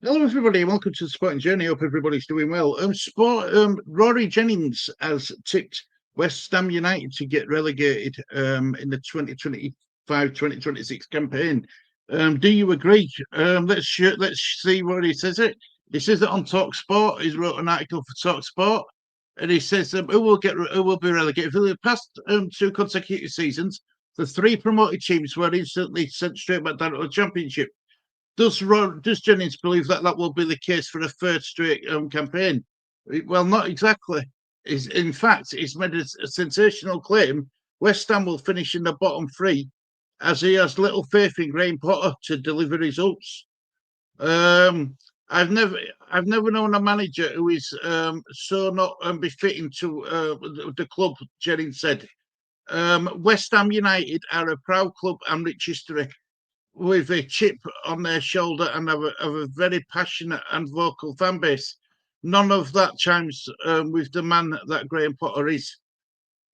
Hello, everybody, and welcome to the Sporting Journey. Hope everybody's doing well. Rory Jennings has tipped West Ham United to get relegated in the 2025-2026 campaign. Do you agree? Let's see what he says. He says it on Talk Sport. He's wrote an article for Talk Sport, and he says who will be relegated for the past two consecutive seasons. The three promoted teams were instantly sent straight back down to the Championship. Does Jennings believe that that will be the case for a third straight campaign? Well, not exactly. In fact, he's made a sensational claim. West Ham will finish in the bottom three, as he has little faith in Graham Potter to deliver results. Um, I've never, I've never known a manager who is so not befitting to the club. Jennings said. West Ham United are a proud club and rich history with a chip on their shoulder and have a very passionate and vocal fan base. None of that chimes with the man that Graham Potter is.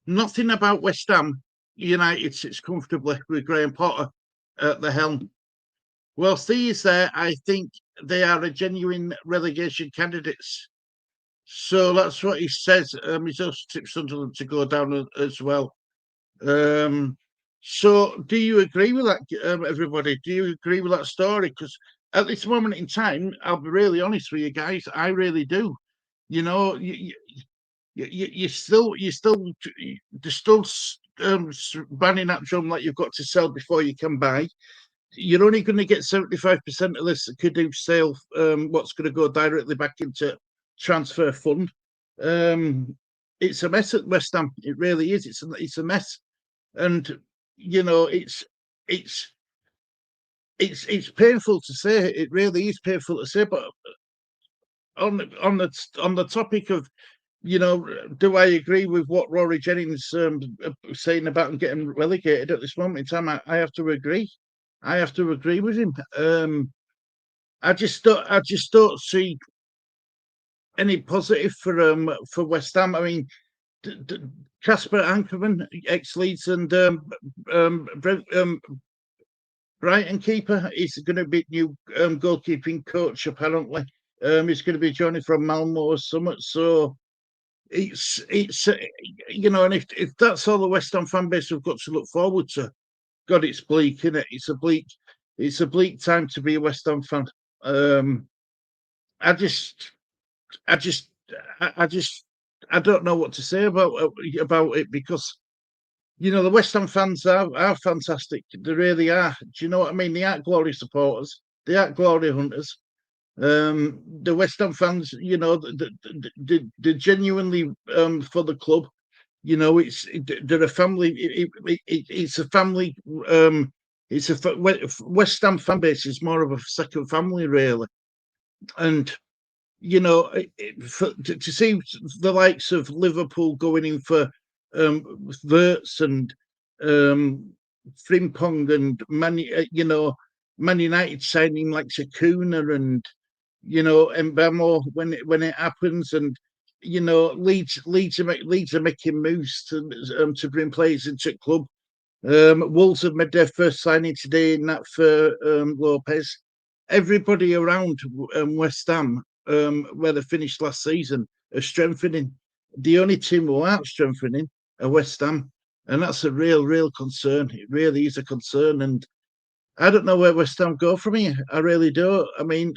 Nothing about West Ham United sits comfortably with Graham Potter at the helm. Whilst he is there, I think they are a genuine relegation candidates. So that's what he says. He's also tipped Sunderland to go down as well. Um, so, do you agree with that, everybody? Do you agree with that story? Because at this moment in time, I'll be really honest with you guys, I really do. You know, they're still banning that drum that you've got to sell before you can buy. You're only going to get 75% of this Kadu sale, what's going to go directly back into transfer fund. It's a mess at West Ham. It really is. It's a mess, and you know it's it's painful to say. It really is painful to say. But on the topic of do I agree with what Rory Jennings saying about him getting relegated at this moment in time? I have to agree. I have to agree with him. I just don't see any positive for West Ham. I mean, Casper Ankerman, ex Leeds and Brighton keeper, is going to be new goalkeeping coach. Apparently, he's going to be joining from Malmo or something. So it's and if that's all the West Ham fan base have got to look forward to, God, it's bleak, isn't it? It's a bleak time to be a West Ham fan. Um, I just, I just, I just, I don't know what to say about it because the West Ham fans are fantastic. They really are. Do you know what I mean? They aren't glory supporters. They aren't glory hunters. The West Ham fans, they're genuinely for the club. They're a family. It's a family. It's a West Ham fan base is more of a second family, really. And to see the likes of Liverpool going in for Verts and Frimpong and Man United signing like Sakuna and Mbamo when it happens, and Leeds are making moves to bring players into the club. Wolves have made their first signing today in that for Lopez. Everybody around West Ham, where they finished last season, are strengthening. The only team who aren't strengthening are West Ham, and that's a real concern. It really is a concern, and I don't know where West Ham go from here. I really do. I mean,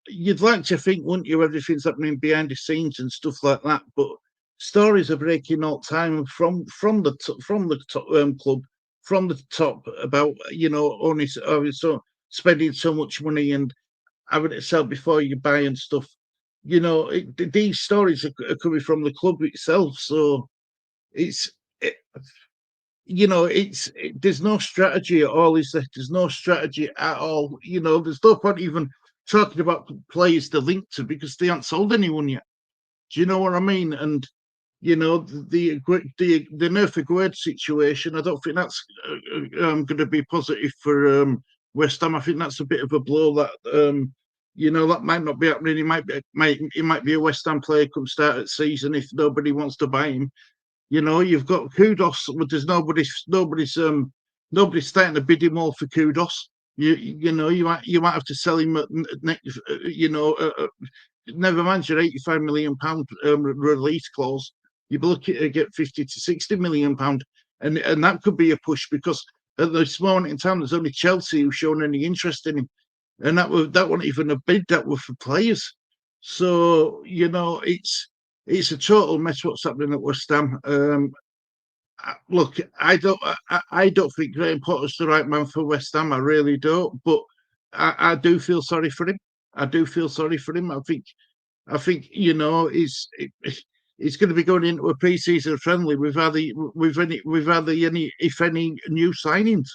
you'd like to think, wouldn't you, everything's happening behind the scenes and stuff like that, but stories are breaking all the time from the top, club, from the top, about only so spending so much money and having it sell before you buy and stuff. These stories are coming from the club itself, so it's it, there's no strategy at all, is there? There's no strategy at all. There's no point even talking about players to link to because they haven't sold anyone yet. Do you know what I mean? And the Murphy Guard situation, I don't think that's going to be positive for West Ham. I think that's a bit of a blow that that might not be happening. He might be a West Ham player come start at season if nobody wants to buy him. You've got Kudos, but there's nobody's starting to bid him all for Kudos. You might have to sell him at next. Never mind your £85 million release clause. You'd be looking to get 50 to 60 million pound, and that could be a push because at this moment in time, there's only Chelsea who've shown any interest in him, and that wasn't even a bid. That were for players. So it's a total mess what's happening at West Ham. Look, I don't think Graham Potter's the right man for West Ham. I really don't. But I do feel sorry for him. I do feel sorry for him. I think he's going to be going into a pre-season friendly with any if any new signings.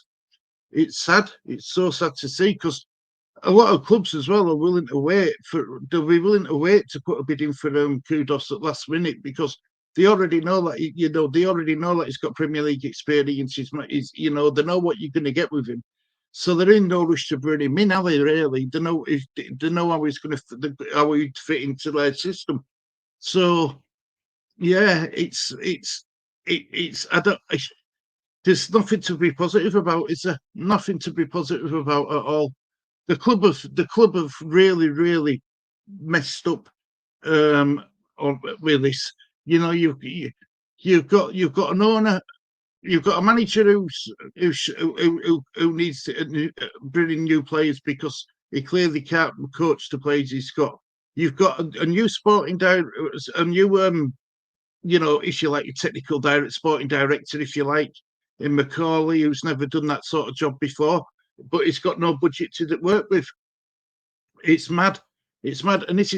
It's sad. It's so sad to see because a lot of clubs as well are willing to wait for. They'll be willing to wait to put a bid in for Kudos at last minute because they already know that they already know that he's got Premier League experience. They know what you're going to get with him, so they're in no rush to bring him in, are they? Really, they know how he's going to how he'd fit into their system. So yeah, it's I don't. There's nothing to be positive about. Is there nothing to be positive about at all? The club have really, really messed up with this. You've got an owner, you've got a manager who needs to bring in new players because he clearly can't coach the players he's got. You've got a new sporting director, a new if you like, a technical sporting director, if you like, in Macaulay, who's never done that sort of job before, but he's got no budget to work with. It's mad. It's mad, and this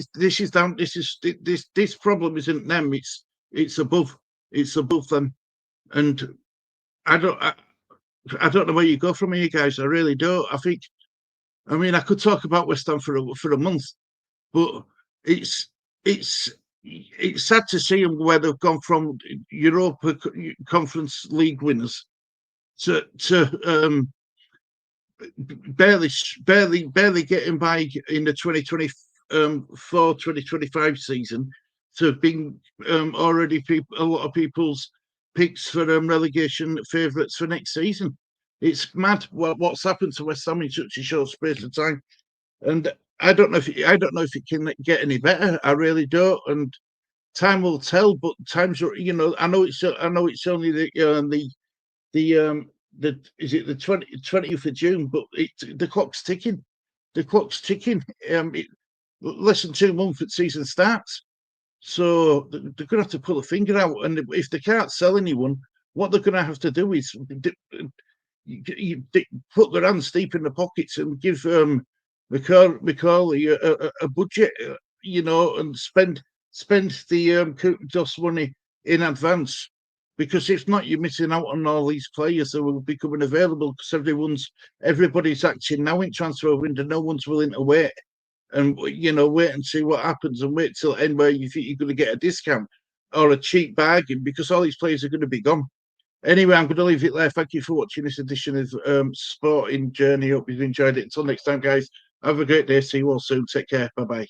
problem isn't them. It's above. It's above them, and I don't. I don't know where you go from here, guys. I really don't. I mean, I could talk about West Ham for a month, but it's it's it's sad to see them where they've gone from Europa Conference League winners to barely getting by in the 2024-2025 season to being already a lot of people's picks for relegation favourites for next season. It's mad what's happened to West Ham in such a short space of time, and I don't know if it can get any better. I really don't, and time will tell. But I know it's only the is it the 20th of June, but the clock's ticking. The clock's ticking. Less than 2 months at season starts, so they're going to have to pull a finger out. And if they can't sell anyone, what they're going to have to do is put their hands deep in the pockets and give Macaulay a budget, and spend the Kudos money in advance. Because if not, you're missing out on all these players that will be coming available because everybody's acting now in transfer window. No one's willing to wait and wait and see what happens and wait till end where you think you're going to get a discount or a cheap bargain because all these players are going to be gone. Anyway, I'm going to leave it there. Thank you for watching this edition of Sporting Journey. Hope you've enjoyed it. Until next time, guys. Have a great day. See you all soon. Take care. Bye bye.